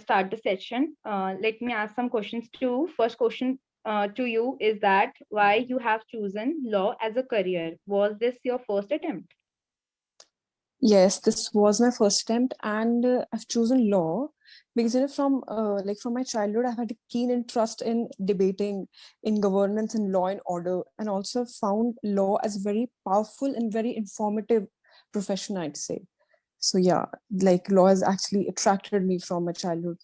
start the session. Let me ask some questions to you. First question to you is that why you have chosen law as a career? Was this your first attempt? Yes, this was my first attempt, and I've chosen law because from my childhood, I've had a keen interest in debating, in governance, and law and order, and also found law as very powerful and very informative profession, I'd say. So yeah, like law has actually attracted me from my childhood.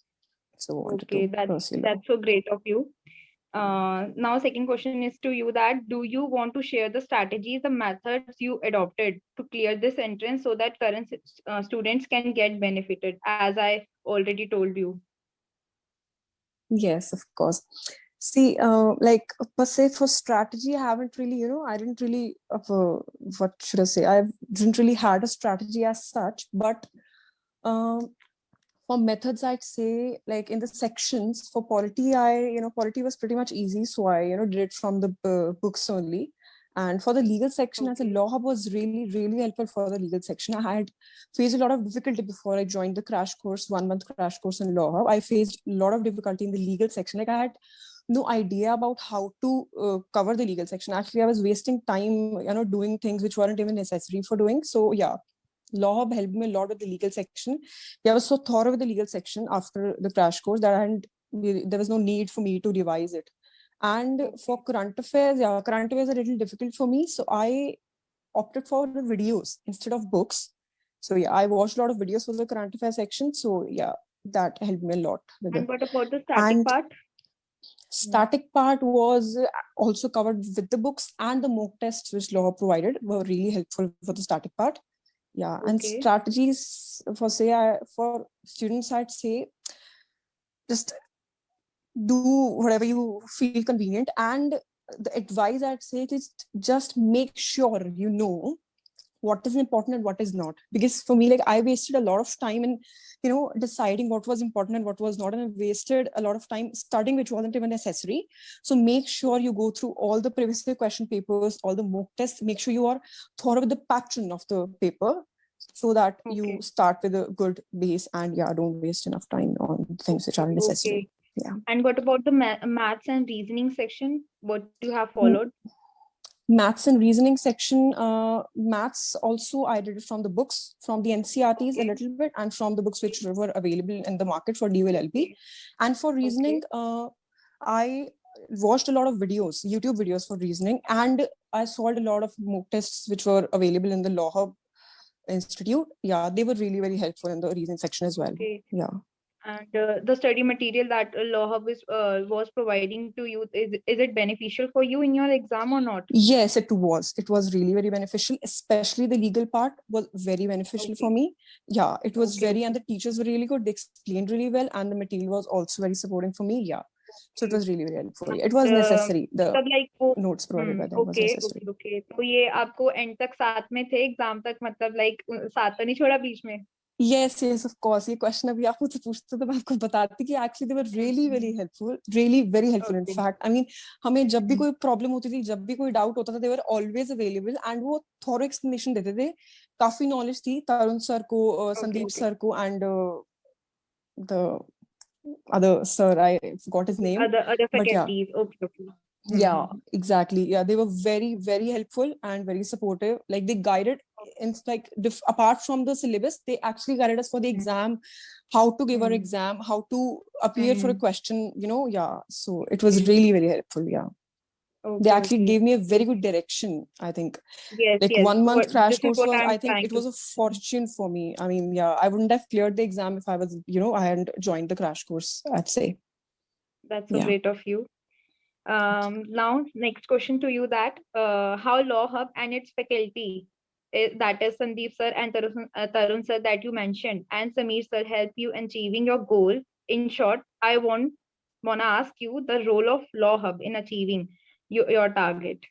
So I wanted Okay, to pursue law. that's so great of you. Now, second question is to you that do you want to share the strategies, the methods you adopted to clear this entrance so that current students can get benefited, as I already told you? Yes, of course. See, like per se for strategy, I haven't really, I didn't really, what should I say? I didn't really had a strategy as such, but um, for methods, I'd say like in the sections for polity, polity was pretty much easy. So I, did it from the books only. And for the legal section, as a Okay. law hub was really, really helpful for the legal section. I had faced a lot of difficulty before I joined the crash course, 1 month crash course in law hub. I faced a lot of difficulty in the legal section. Like I had no idea about how to cover the legal section. Actually, I was wasting time, doing things which weren't even necessary for doing. So yeah, law hub helped me a lot with the legal section. Yeah, I was so thorough with the legal section after the crash course that there was no need for me to revise it. And for current affairs, yeah, current affairs are a little difficult for me. So I opted for the videos instead of books. So yeah, I watched a lot of videos for the current affairs section. So yeah, that helped me a lot with it. And what about the static And part? static part was also covered with the books, and the mock tests which law provided were really helpful for the static part. Yeah, and Okay. strategies for students, I'd say just do whatever you feel convenient. And the advice I'd say is just make sure you know what is important and what is not. Because for me, like I wasted a lot of time in deciding what was important and what was not, and I wasted a lot of time studying which wasn't even necessary. So make sure you go through all the previous year question papers, all the mock tests. Make sure you are thorough with the pattern of the paper so that you Okay. start with a good base, and yeah, don't waste enough time on things which are necessary. Okay. Yeah. And what about the maths and reasoning section? What you have M- followed? Maths and reasoning section, maths also I did it from the books, from the NCRTs a Okay. little bit, and from the books which were available in the market for DULLB. Okay. And for reasoning, Okay. I watched a lot of videos, YouTube videos for reasoning, and I solved a lot of mock tests which were available in the Law Hub Institute. Yeah, they were really very helpful in the reasoning section as well. Okay. Yeah. And the study material that Law Hub was providing to you, is it beneficial for you in your exam or not? Yes, it was. It was really very beneficial, especially the legal part was very beneficial for Okay. me. Yeah, it was Okay. and the teachers were really good. They explained really well, and the material was also very supporting for me. Yeah. So it Okay. was really very helpful. It was And, necessary. The मतलब like वो notes provided by them was okay necessary. Okay okay तो ये आपको and तक साथ में थे exam तक मतलब लाइक साथ तो नहीं छोड़ा बीच में? Yes, of course. ये question अभी आप मुझसे पूछते तो मैं आपको बताती कि actually they were really very hmm, helpful, really very helpful. In okay fact, I mean, हमें जब भी कोई problem होती थी, जब भी कोई doubt होता था, they were always available, and वो thorough explanation देते थे. काफी knowledge थी तरुण सर को, ओके संदीप ओके सर को, and the other sir, I forgot his name, other but yeah. Faculties okay okay Yeah, exactly. Yeah, they were very, very helpful and very supportive. Like they guided in like apart from the syllabus, they actually guided us for the exam, how to give our exam, how to appear for a question. Yeah. So it was really very helpful. Yeah, they okay actually okay gave me a very good direction. I think yes like yes 1 month crash this is course what was. I am I think trying it to was a fortune for me. I mean, yeah, I wouldn't have cleared the exam if I was, I hadn't joined the crash course. I'd say. That's so Yeah. Great of you. Now, next question to you that how Law Hub and its faculty, that is Sandeep sir and Tarun sir that you mentioned, and Sameer sir help you achieving your goal. In short, I wanna ask you the role of Law Hub in achieving your target.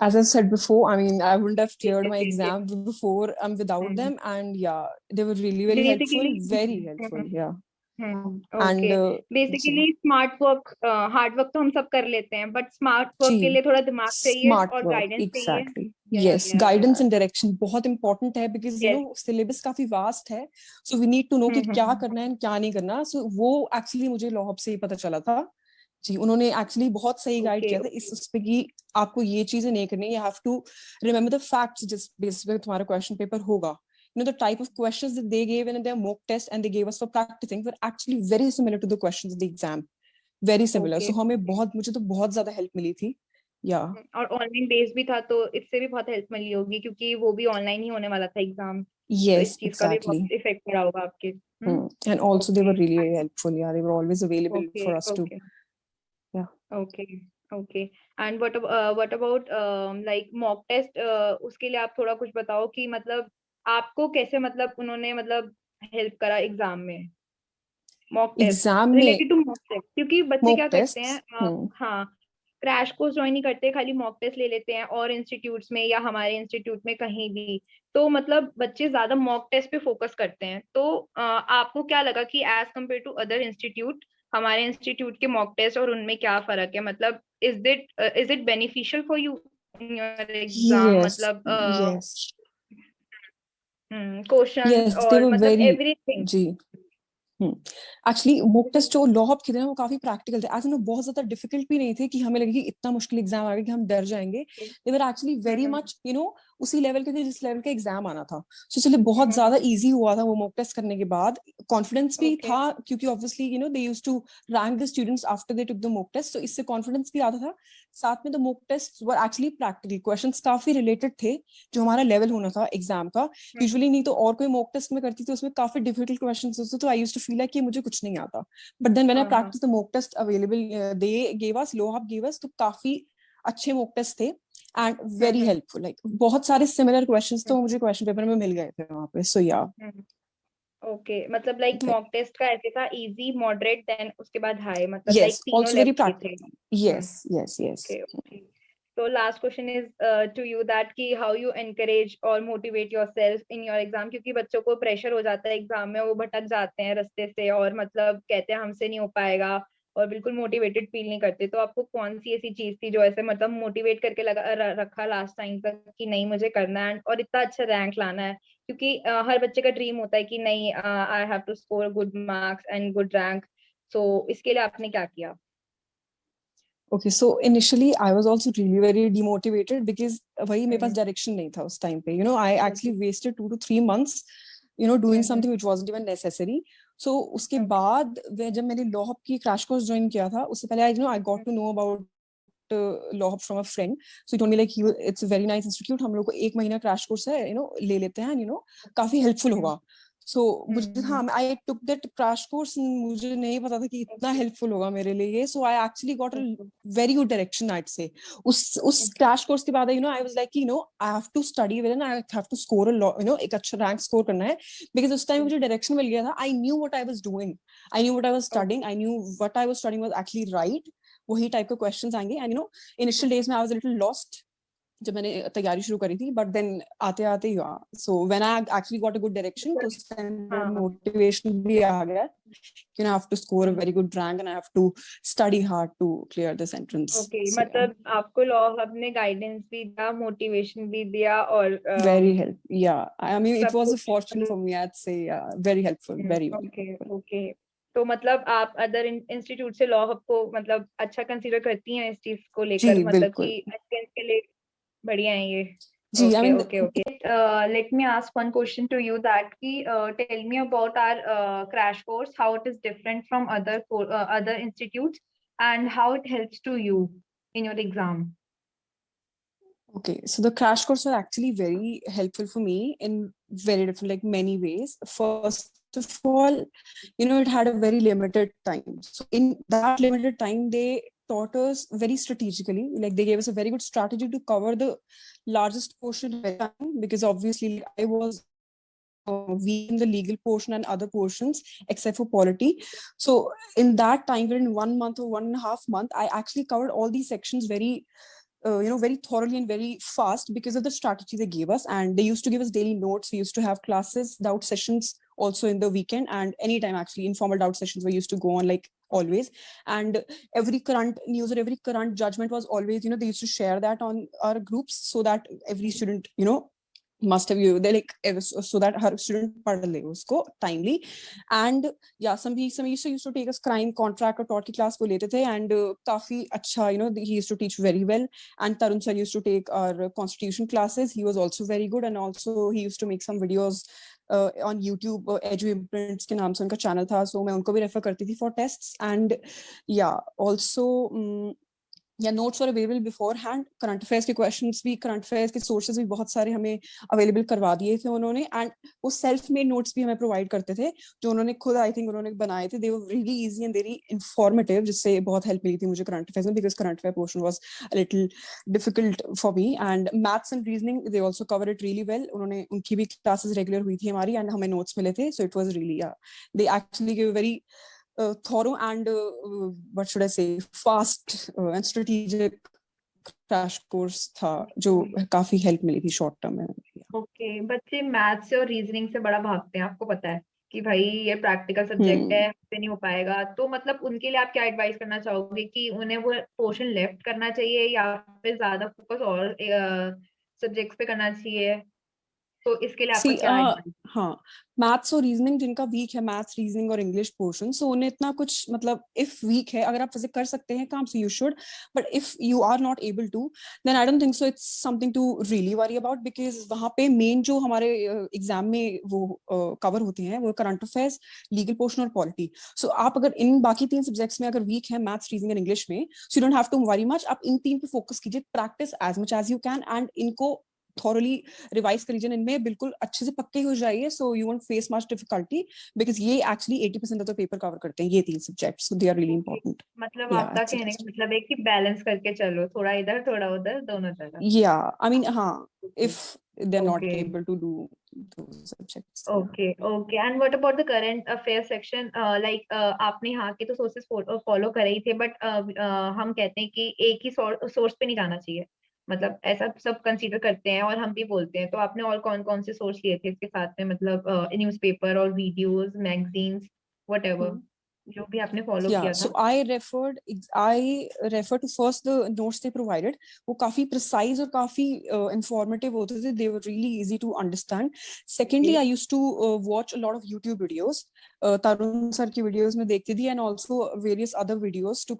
As I said before, I mean, I wouldn't have Yes, cleared yes, my yes, yes. exam before without Mhm. them. And yeah, they were really, very helpful, Basically, very helpful. Yeah. And okay, basically ji smart work, hard work तो हम सब कर लेते हैं, but smart work के जी लिए थोड़ा दिमाग चाहिए स्मार्ट और वर्क गाइडेंस चाहिए। एग्जैक्टली या यस या गाइडेंस या एंड डायरेक्शन बहुत इंपॉर्टेंट है बिकॉज यस। सिलेबस काफी वास्ट है so we need to know कि क्या हम्म। करना है क्या नहीं करना सो वो एक्चुअली मुझे लॉ हब से ही पता चला था जी उन्होंने एक्चुअली बहुत सही गाइड ओके किया था ओके उस पे कि आपको ये चीजें नहीं करनी you have to remember the facts जिस बेसिस पे तुम्हारा क्वेश्चन पेपर होगा the type of questions that they gave in their mock test and they gave us for practicing were actually very similar to the questions of the exam very similar okay. so हमें बहुत मुझे तो बहुत ज्यादा help मिली थी या और ऑनलाइन बेस भी था, तो इससे भी बहुत हेल्प मिली होगी, क्योंकि वो भी ऑनलाइन ही होने वाला था एग्जाम। तो yes इस चीज का भी exactly बहुत इफेक्ट पड़ा होगा आपके। and also they okay were really very helpful yeah they were always available okay for us to okay yeah okay okay. And what about like mock test, उसके लिए आप थोड़ा कुछ बताओ कि मतलब आपको कैसे, मतलब उन्होंने मतलब हेल्प करा एग्जाम में, मॉक टेस्ट एग्जाम में रिलेटेड टू मॉक टेस्ट, क्योंकि बच्चे mock क्या करते हैं, tests हाँ, क्रैश कोर्स ज्वाइन नहीं करते, खाली मॉक टेस्ट ले लेते हैं, और इंस्टीट्यूट्स में या हमारे इंस्टीट्यूट में कहीं भी, तो मतलब बच्चे ज्यादा मॉक टेस्ट पे फोकस करते हैं। तो आपको क्या लगा कि as compared to other institute, हमारे इंस्टीट्यूट के मॉक टेस्ट और उनमें क्या फर्क है, मतलब is it beneficial for you in your exam, yes मतलब yes क्वेश्चंस yes they और were मतलब very एवरीथिंग। जी एक्चुअली मॉक टेस्ट जो लॉ हब के थे ना वो काफी प्रैक्टिकल थे एज इन बहुत ज्यादा डिफिकल्ट भी नहीं थे कि हमें लगे कि इतना मुश्किल एग्जाम आ गया कि हम डर जाएंगे दे वर एक्चुअली वेरी मच उसी लेवल के थे जिस लेवल का एग्जाम आना था सो इसलिए बहुत ज्यादा इजी हुआ था वो मॉक टेस्ट करने के बाद कॉन्फिडेंस भी ओके था क्योंकि obviously they used to rank the students after they took the mock test तो इससे कॉन्फिडेंस भी आता था साथ में the mock test were actually practical questions काफी रिलेटेड थे जो हमारा लेवल होना था एग्जाम का यूजुअली नहीं तो और कोई मॉक टेस्ट में करती थी उसमें काफी डिफिकल्ट क्वेश्चंस होते तो I used to feel like कि मुझे कुछ नहीं आता बट देन व्हेन आई हाँ हाँ practice the mock test available they gave us Law Hub gave us तो काफी अच्छे मॉक टेस्ट थे एंड वेरी हेल्पफुल लाइक बहुत सारे सिमिलर क्वेश्चंस तो मुझे क्वेश्चन पेपर में मिल गए थे वहां पे सो या ओके, मतलब लाइक मॉक टेस्ट का ऐसे था, इजी, मॉडरेट, देन उसके बाद हाई, मतलब लाइक yes तीनों also very लेवल के थे। practical yes yes yes okay okay. So last question is to you that कि how you encourage और motivate yourself in your exam, क्योंकि बच्चों को प्रेशर हो जाता है एग्जाम में, वो भटक जाते हैं रास्ते से और मतलब कहते हैं हमसे नहीं हो पाएगा और बिल्कुल मोटिवेटेड फील नहीं करते। तो आपको कौन सी ऐसी चीज थी जो ऐसे मतलब मोटिवेट करके रखा लास्ट टाइम तक कि नहीं मुझे करना है और इतना अच्छा रैंक लाना है, क्योंकि हर बच्चे का ड्रीम होता है कि नहीं, I have to score good marks and good rank. So इसके लिए आपने क्या किया? Okay, so initially I was also really very demotivated because वही मेरे पास हम्म डायरेक्शन नहीं था उस टाइम पे I okay actually wasted 2 to 3 months doing something which wasn't even necessary. So उसके बाद जब मैंने लॉ हब की क्रैश कोर्स ज्वाइन किया था उससे पहले I got to know about law hub from a friend. So he told me like it's a very nice institute. हम लोग को 1 महीना क्रैश कोर्स है ले लेते हैं काफी हेल्पफुल होगा. So मुझे हाँ I took that crash course मुझे नहीं पता था कि इतना हेल्पफुल होगा मेरे लिए. So I actually got a very good direction I'd say. उस crash course के बाद I was like I have to study well and I have to score a lot एक अच्छा rank score करना है because उस time मुझे direction मिल गया था. I knew what I was doing. I knew what I was studying. I knew what I was studying was actually right. वही type के क्वेश्चंस आएंगे एंड इनिशियल डेज में I was a little lost जब मैंने तैयारी शुरू करी थी बट देन आते आते ही हुआ so when I actually got a good direction तो उस टाइम मोटिवेशन भी आ गया I have to score a very good rank and I have to study hard to clear this entrance okay, मतलब आपको लॉ हब ने guidance भी दिया, मोटिवेशन भी दिया और very help yeah I mean it सब was a कुछ fortune for me I'd say very helpful very okay helpful. Okay. तो मतलब आप अदर इंस्टीट्यूट से लॉ हब को मतलब अच्छा कंसीडर करती हैं इस चीज को जी लेकर, मतलब बिल्कुल कि एंट्रेंस के लिए बढ़िया है ये? जी I okay mean okay okay. Let me ask one question to you that कि tell me about our crash course, how it is different from other institutes and how it helps to you in your exam? Okay, so the crash course was actually very helpful for me in very different, like many ways. First of all, it had a very limited time. So in that limited time, they taught us very strategically. Like they gave us a very good strategy to cover the largest portion of the time because obviously I was weak in the legal portion and other portions except for polity. So in that time, within 1 month or 1.5 months, I actually covered all these sections very very thoroughly and very fast because of the strategy they gave us. And they used to give us daily notes. We used to have classes, doubt sessions also in the weekend, and anytime actually informal doubt sessions were used to go on like always. And every current news or every current judgment was always, they used to share that on our groups so that every student, must have you they like so that her student पढ़ ले उसको timely. And yeah, some used to take us crime contract or tort की class वो लेते थे, and काफी अच्छा, he used to teach very well. And Tarun sir used to take our constitution classes. He was also very good, and also he used to make some videos on YouTube. Edu Imprints के नाम से उनका channel था, so मैं उनको भी refer करती थी for tests. And yeah, also या नोट्स और available before hand. Current affairs के क्वेश्चंस भी, करंट अफेयर्स के सोर्सेज भी बहुत सारे हमें अवेलेबल करवा दिए थे उन्होंने. एंड वो सेल्फ मेड नोट्स भी हमें प्रोवाइड करते थे जो उन्होंने खुद, आई थिंक उन्होंने बनाए थे. They were really easy and very informative, जिससे बहुत हेल्प मिली थी मुझे करंट अफेयर्स में, because current affair portion was a little difficult for me. And maths and reasoning they also cover it really well. उन्होंने, उनकी भी क्लासेस रेगुलर हुई थी हमारी, एंड हमें नोट्स मिले थे. So it was really, they actually give very thorough and what should I say, fast and strategic crash course था, जो काफी हेल्प मिली थी शॉर्ट टर्म में. ओके, बच्चे मैथ्स से और रीजनिंग से बड़ा भागते हैं, आपको पता है कि भाई ये प्रैक्टिकल सब्जेक्ट है, इससे नहीं हो पाएगा. तो मतलब उनके लिए आप क्या एडवाइस करना चाहोगे कि उन्हें वो पोर्शन लेफ्ट करना चाहिए या फिर ज्यादा फोकस और सब्जेक्ट्स पे करना चाहिए? तो इसके लिए आपका क्या एडवाइस? हाँ, मैथ्स और रीजनिंग जिनका वीक है, मैथ्स रीजनिंग और इंग्लिश पोर्शन, सो उन्हें इतना कुछ, मतलब इफ वीक है, अगर आप फिजिक्स कर सकते हैं काम, so you should. But if you are not able to, then I don't think so it's something to really worry about, because वहां पे मेन जो हमारे एग्जाम में वो कवर होती हैं वो करंट अफेयर्स, लीगल पोर्शन और पॉलिटी. सो आप अगर इन बाकी 3 सब्जेक्ट्स में अगर वीक है, मैथ्स रीजनिंग एंड इंग्लिश में, so you don't have to worry much. आप इन 3 पे फोकस कीजिए, practice as much as you can, and इनको थॉरली रिवाइज कर लीजिए, इनमें बिल्कुल अच्छे से पक्के हो जाइए. So you won't face much difficulty, because ये actually 80% of the paper cover करते हैं, ये 3 subjects. So they are really important. मतलब आपका कहने का मतलब है कि बैलेंस करके चलो, थोड़ा इधर थोड़ा उधर, दोनों तरफ. या आई मीन, हाँ, Okay. if they're not Okay. able to do those subjects. Okay, okay. And what about the current affairs section? आपने यहाँ के तो सोर्सेस फॉलो करे ही थे, बट हम कहते हैं कि एक ही सोर्स पे नहीं जाना चाहिए. मतलब ऐसा सब कंसीडर करते हैं और हम भी बोलते हैं. तो आपने और कौन कौन से सोर्स लिए थे इसके साथ में? मतलब न्यूज़पेपर और वीडियोस, मैगजीन्स, व्हाटएवर, जो भी आपने फॉलो Yeah, किया so था. I referred to first the notes they provided. वो काफी precise और काफी informative होते थे. They were really easy to understand. Secondly, I used to watch a lot of YouTube videos. Tarun sir की videos में देखती थी, and also various other videos to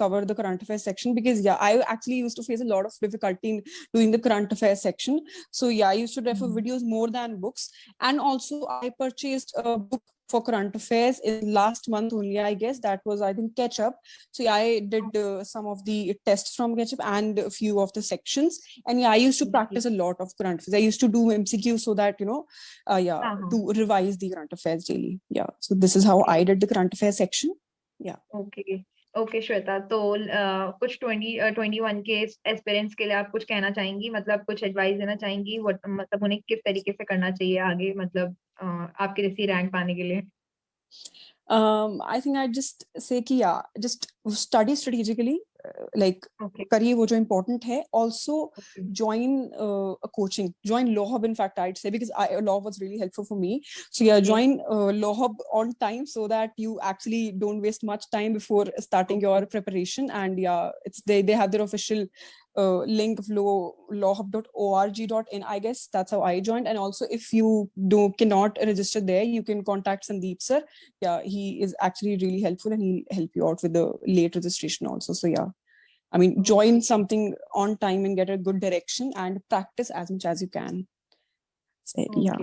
cover the current affairs section, because yeah, I actually used to face a lot of difficulty in doing the current affairs section. So yeah, I used to refer videos more than books. And also I purchased a book for current affairs in last month only, I guess. That was, I think, Catch Up. So yeah, I did some of the tests from Catch Up and a few of the sections. And yeah, I used to practice a lot of current affairs. I used to do MCQ so that, to revise the current affairs daily. Yeah, so this is how I did the current affairs section. Yeah. Okay, okay Shweta. तो कुछ 2021 के aspirants के लिए आप कुछ कहना चाहेंगी? मतलब कुछ एडवाइस देना चाहेंगी? मतलब उन्हें किस तरीके से करना चाहिए आगे, मतलब आपके जैसी रैंक पाने के लिए? I think I'd just say कि yeah, just study strategically, like Okay. करिए वो जो important है. Also Okay. join a coaching, join Law Hub, in fact I'd say, because Law was really helpful for me. So yeah, join Law Hub on time so that you actually don't waste much time before starting your preparation. And yeah, they have their official link of lawhub.org.in. I guess that's how I joined. And also, if you cannot register there, you can contact Sandeep sir. Yeah, he is actually really helpful, and he'll help you out with the late registration also. So yeah, I mean, join something on time and get a good direction and practice as much as you can. So, yeah.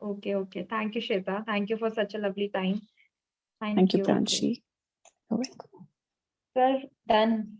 Okay. Thank you, Shweta. Thank you for such a lovely time. Thank you, Pranshi. You're welcome. Sir, done.